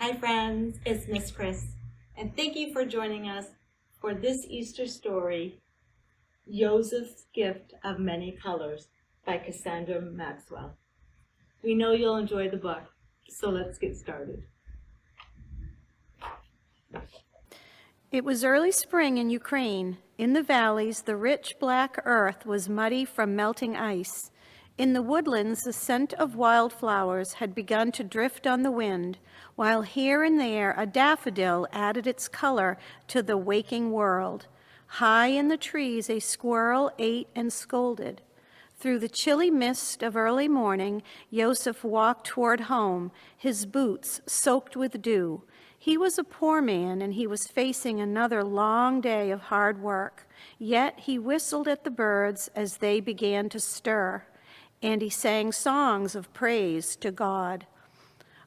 Hi friends, it's Miss Chris, and thank you for joining us for this Easter story, Yosef's Gift of Many Colors by Cassandra Maxwell. We know you'll enjoy the book, so let's get started. It was early spring in Ukraine. In the valleys, the rich black earth was muddy from melting ice. In the woodlands, the scent of wildflowers had begun to drift on the wind, while here and there a daffodil added its color to the waking world. High in the trees, a squirrel ate and scolded. Through the chilly mist of early morning, Yosef walked toward home, his boots soaked with dew. He was a poor man, and he was facing another long day of hard work. Yet he whistled at the birds as they began to stir, and he sang songs of praise to God.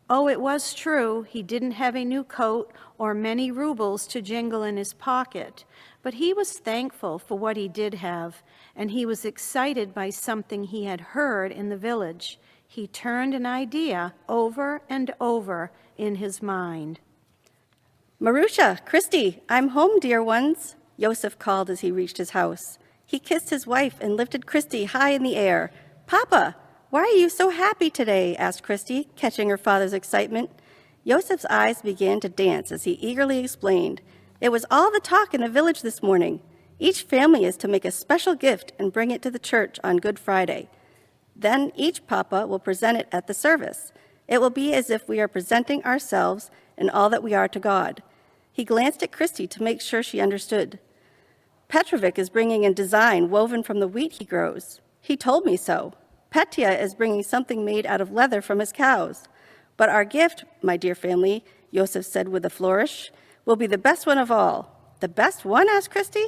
Oh, it was true, he didn't have a new coat or many rubles to jingle in his pocket, but he was thankful for what he did have, and he was excited by something he had heard in the village. He turned an idea over and over in his mind. Marusha, Christy, I'm home, dear ones, Yosef called as he reached his house. He kissed his wife and lifted Christy high in the air. Papa, why are you so happy today? Asked Christy, catching her father's excitement. Yosef's eyes began to dance as he eagerly explained. It was all the talk in the village this morning. Each family is to make a special gift and bring it to the church on Good Friday. Then each papa will present it at the service. It will be as if we are presenting ourselves and all that we are to God. He glanced at Christy to make sure she understood. Petrovic is bringing in design woven from the wheat he grows. He told me so. Petya is bringing something made out of leather from his cows. But our gift, my dear family, Yosef said with a flourish, will be the best one of all. The best one? Asked Christy.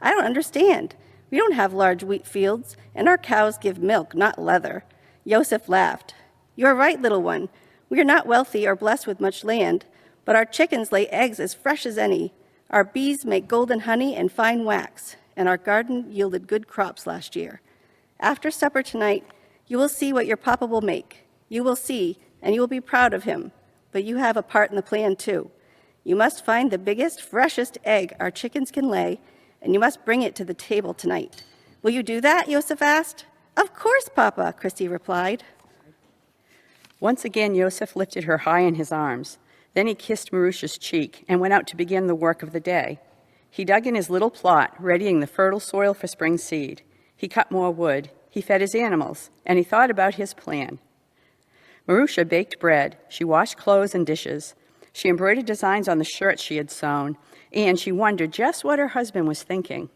I don't understand. We don't have large wheat fields, and our cows give milk, not leather. Yosef laughed. You're right, little one. We are not wealthy or blessed with much land, but our chickens lay eggs as fresh as any. Our bees make golden honey and fine wax, and our garden yielded good crops last year. After supper tonight, you will see what your papa will make. You will see, and you will be proud of him. But you have a part in the plan, too. You must find the biggest, freshest egg our chickens can lay, and you must bring it to the table tonight. Will you do that? Yosef asked. Of course, Papa, Christy replied. Once again, Yosef lifted her high in his arms. Then he kissed Marusha's cheek and went out to begin the work of the day. He dug in his little plot, readying the fertile soil for spring seed. He cut more wood. He fed his animals, and he thought about his plan. Marusha baked bread. She washed clothes and dishes. She embroidered designs on the shirts she had sewn, and she wondered just what her husband was thinking.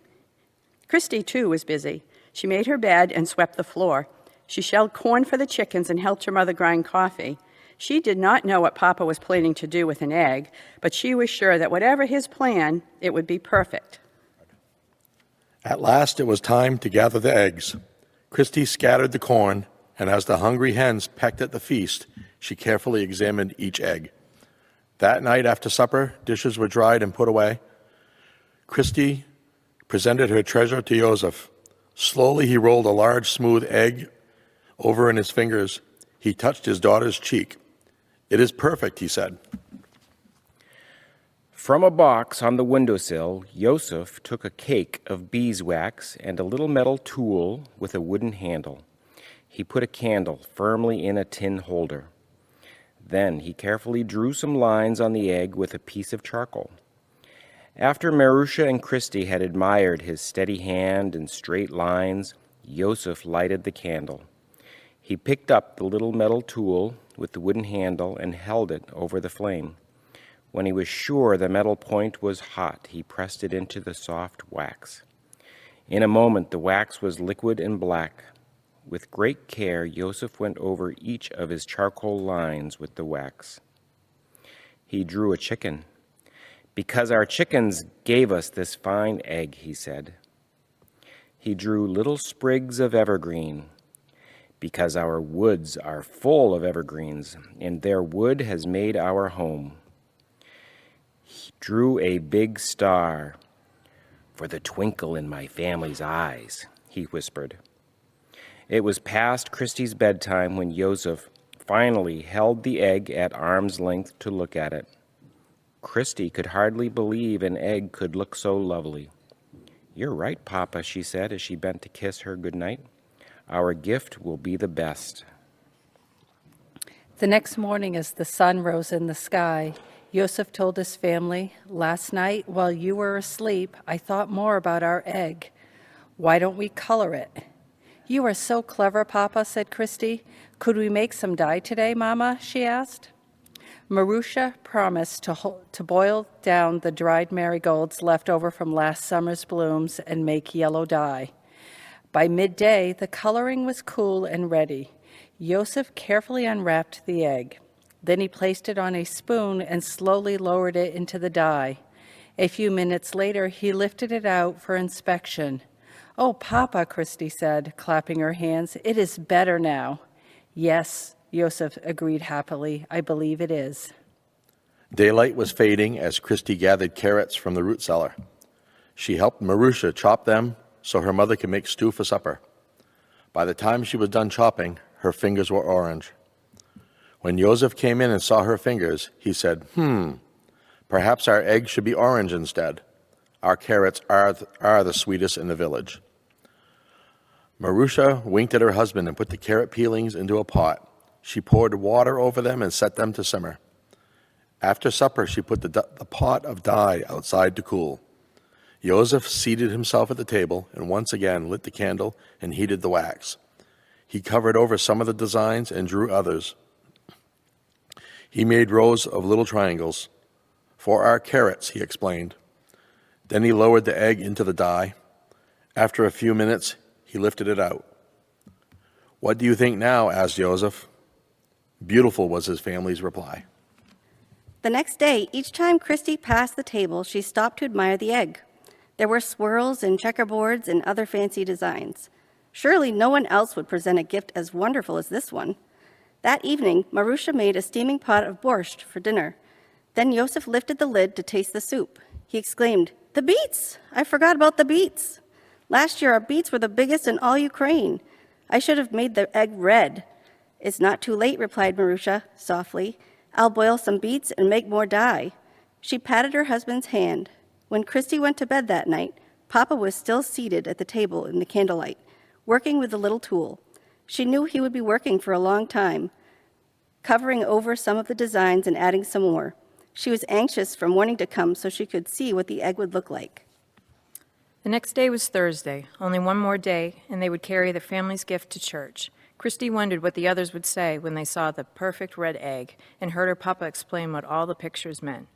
Christy, too, was busy. She made her bed and swept the floor. She shelled corn for the chickens and helped her mother grind coffee. She did not know what Papa was planning to do with an egg, but she was sure that whatever his plan, it would be perfect. At last it was time to gather the eggs. Christy scattered the corn, and as the hungry hens pecked at the feast, she carefully examined each egg. That night after supper, dishes were dried and put away. Christy presented her treasure to Yosef. Slowly he rolled a large, smooth egg over in his fingers. He touched his daughter's cheek. It is perfect, he said. From a box on the windowsill, Yosef took a cake of beeswax and a little metal tool with a wooden handle. He put a candle firmly in a tin holder. Then he carefully drew some lines on the egg with a piece of charcoal. After Marusha and Christy had admired his steady hand and straight lines, Yosef lighted the candle. He picked up the little metal tool with the wooden handle and held it over the flame. When he was sure the metal point was hot, he pressed it into the soft wax. In a moment, the wax was liquid and black. With great care, Yosef went over each of his charcoal lines with the wax. He drew a chicken. Because our chickens gave us this fine egg, he said. He drew little sprigs of evergreen. Because our woods are full of evergreens, and their wood has made our home. He drew a big star. For the twinkle in my family's eyes, he whispered. It was past Christy's bedtime when Yosef finally held the egg at arm's length to look at it. Christy could hardly believe an egg could look so lovely. "You're right, Papa," she said as she bent to kiss her goodnight. "Our gift will be the best." The next morning, as the sun rose in the sky, Yosef told his family, "Last night, while you were asleep, I thought more about our egg. Why don't we color it?" "You are so clever, Papa," said Christy. "Could we make some dye today, Mama?" she asked. Marusha promised to boil down the dried marigolds left over from last summer's blooms and make yellow dye. By midday, the coloring was cool and ready. Yosef carefully unwrapped the egg. Then he placed it on a spoon and slowly lowered it into the dye. A few minutes later, he lifted it out for inspection. "Oh, Papa," Christy said, clapping her hands, "it is better now." "Yes," Yosef agreed happily, "I believe it is." Daylight was fading as Christy gathered carrots from the root cellar. She helped Marusha chop them so her mother could make stew for supper. By the time she was done chopping, her fingers were orange. When Yosef came in and saw her fingers, he said, perhaps our egg should be orange instead. Our carrots are the sweetest in the village." Marusha winked at her husband and put the carrot peelings into a pot. She poured water over them and set them to simmer. After supper, she put the pot of dye outside to cool. Yosef seated himself at the table and once again lit the candle and heated the wax. He covered over some of the designs and drew others. He made rows of little triangles. "For our carrots," he explained. Then he lowered the egg into the dye. After a few minutes, he lifted it out. "What do you think now?" asked Yosef. "Beautiful," was his family's reply. The next day, each time Christy passed the table, she stopped to admire the egg. There were swirls and checkerboards and other fancy designs. Surely no one else would present a gift as wonderful as this one. That evening, Marusha made a steaming pot of borscht for dinner. Then Yosef lifted the lid to taste the soup. He exclaimed, "The beets! I forgot about the beets. Last year our beets were the biggest in all Ukraine. I should have made the egg red." "It's not too late," replied Marusha softly. "I'll boil some beets and make more dye." She patted her husband's hand. When Christy went to bed that night, Papa was still seated at the table in the candlelight, working with the little tool. She knew he would be working for a long time, covering over some of the designs and adding some more. She was anxious for morning to come so she could see what the egg would look like. The next day was Thursday, only one more day, and they would carry the family's gift to church. Christy wondered what the others would say when they saw the perfect red egg and heard her papa explain what all the pictures meant.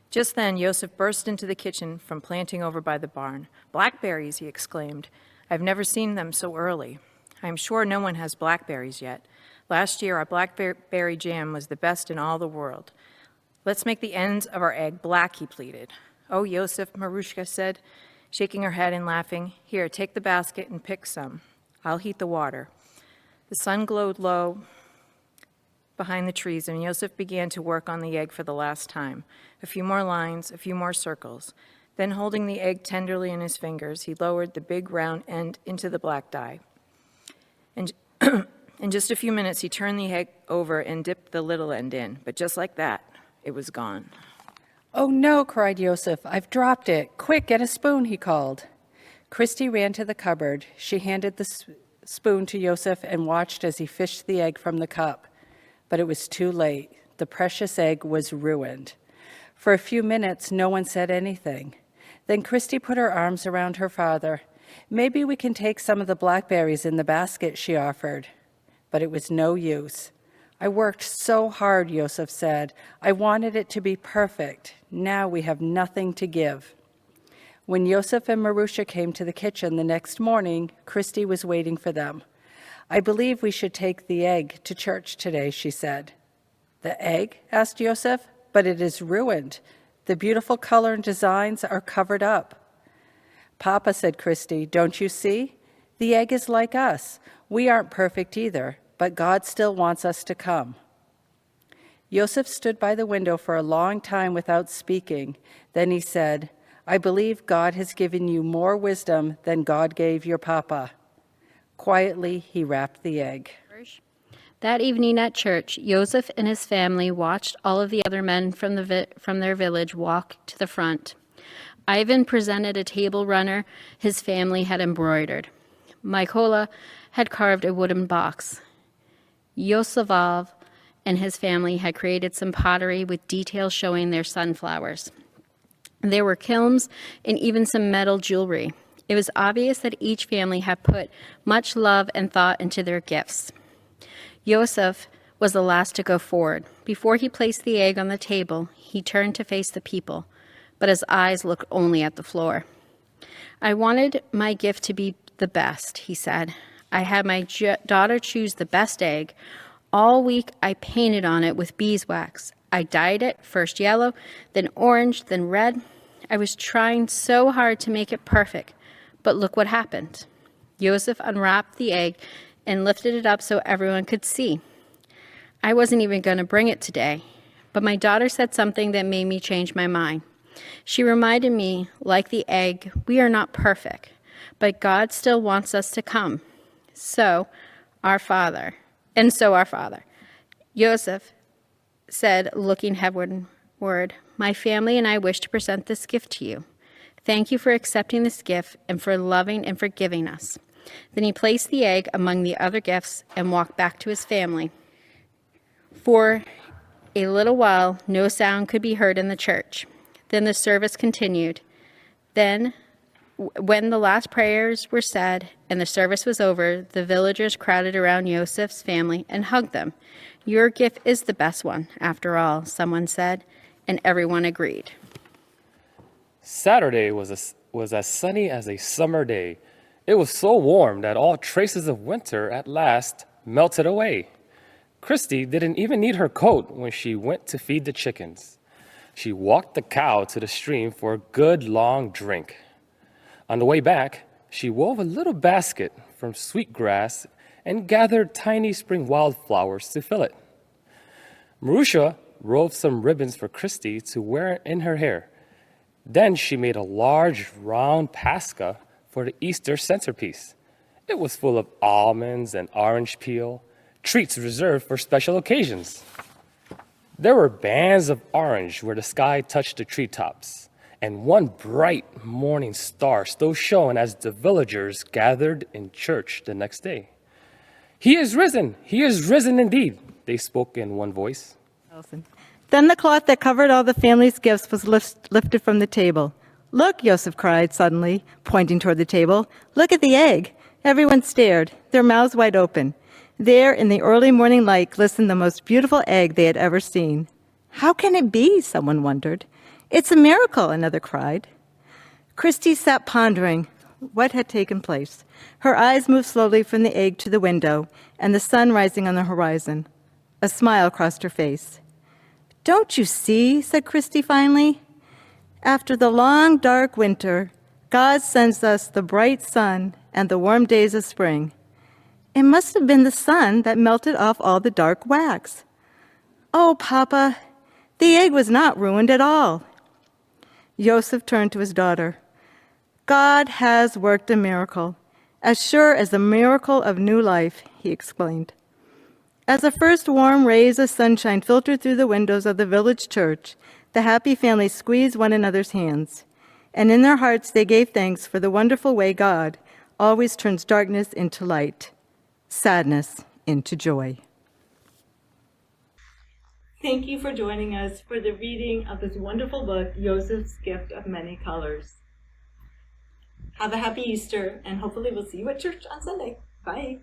Just then, Yosef burst into the kitchen from planting over by the barn. "Blackberries," he exclaimed. "I've never seen them so early. I'm sure no one has blackberries yet. Last year, our blackberry jam was the best in all the world. Let's make the ends of our egg black," he pleaded. "Oh, Yosef," Marushka said, shaking her head and laughing. "Here, take the basket and pick some. I'll heat the water." The sun glowed low behind the trees, and Yosef began to work on the egg for the last time. A few more lines, a few more circles. Then, holding the egg tenderly in his fingers, he lowered the big round end into the black dye. And in just a few minutes, he turned the egg over and dipped the little end in. But just like that, it was gone. "Oh no," cried Yosef, "I've dropped it. Quick, get a spoon," he called. Christy ran to the cupboard. She handed the spoon to Yosef and watched as he fished the egg from the cup. But it was too late. The precious egg was ruined. For a few minutes, no one said anything. Then Christy put her arms around her father. "Maybe we can take some of the blackberries in the basket," she offered. But it was no use. "I worked so hard," Yosef said. "I wanted it to be perfect. Now we have nothing to give." When Yosef and Marusha came to the kitchen the next morning, Christy was waiting for them. "I believe we should take the egg to church today," she said. "The egg?" asked Yosef. "But it is ruined. The beautiful color and designs are covered up." "Papa," said Christy, "don't you see? The egg is like us. We aren't perfect either, but God still wants us to come." Yosef stood by the window for a long time without speaking. Then he said, "I believe God has given you more wisdom than God gave your papa." Quietly, he wrapped the egg. That evening at church, Yosef and his family watched all of the other men from their village walk to the front. Ivan presented a table runner his family had embroidered. Mykola had carved a wooden box. Yosavav and his family had created some pottery with details showing their sunflowers. There were kilns and even some metal jewelry. It was obvious that each family had put much love and thought into their gifts. Yosef was the last to go forward. Before he placed the egg on the table, he turned to face the people, but his eyes looked only at the floor. I wanted my gift to be the best, he said. I had my daughter choose the best egg. All week I painted on it with beeswax. I dyed it, first yellow, then orange, then red. I was trying so hard to make it perfect, but look what happened. Yosef unwrapped the egg and lifted it up so everyone could see. I wasn't even going to bring it today, but my daughter said something that made me change my mind. She reminded me, like the egg, we are not perfect, but God still wants us to come. So our Father. Yosef said, looking heavenward, my family and I wish to present this gift to you. Thank you for accepting this gift and for loving and forgiving us. Then he placed the egg among the other gifts and walked back to his family. For a little while, no sound could be heard in the church. Then the service continued. Then, when the last prayers were said and the service was over, the villagers crowded around Yosef's family and hugged them. Your gift is the best one, after all, someone said, and everyone agreed. Saturday was as sunny as a summer day. It was so warm that all traces of winter at last melted away. Christy didn't even need her coat when she went to feed the chickens. She walked the cow to the stream for a good long drink. On the way back, she wove a little basket from sweetgrass and gathered tiny spring wildflowers to fill it. Marusha wove some ribbons for Christy to wear in her hair. Then she made a large round pascha for the Easter centerpiece. It was full of almonds and orange peel, treats reserved for special occasions. There were bands of orange where the sky touched the treetops, and one bright morning star still shone as the villagers gathered in church the next day. He is risen indeed, they spoke in one voice. Then the cloth that covered all the family's gifts was lifted from the table. Look, Yosef cried suddenly, pointing toward the table. Look at the egg. Everyone stared, their mouths wide open. There, in the early morning light, glistened the most beautiful egg they had ever seen. How can it be? Someone wondered. It's a miracle, another cried. Christy sat pondering what had taken place. Her eyes moved slowly from the egg to the window and the sun rising on the horizon. A smile crossed her face. Don't you see, said Christy finally? After the long, dark winter, God sends us the bright sun and the warm days of spring. It must have been the sun that melted off all the dark wax. Oh, Papa, the egg was not ruined at all. Yosef turned to his daughter. God has worked a miracle, as sure as the miracle of new life, he explained. As the first warm rays of sunshine filtered through the windows of the village church, the happy family squeezed one another's hands, and in their hearts they gave thanks for the wonderful way God always turns darkness into light, sadness into joy. Thank you for joining us for the reading of this wonderful book, Yosef's Gift of Many Colors. Have a happy Easter, and hopefully we'll see you at church on Sunday. Bye.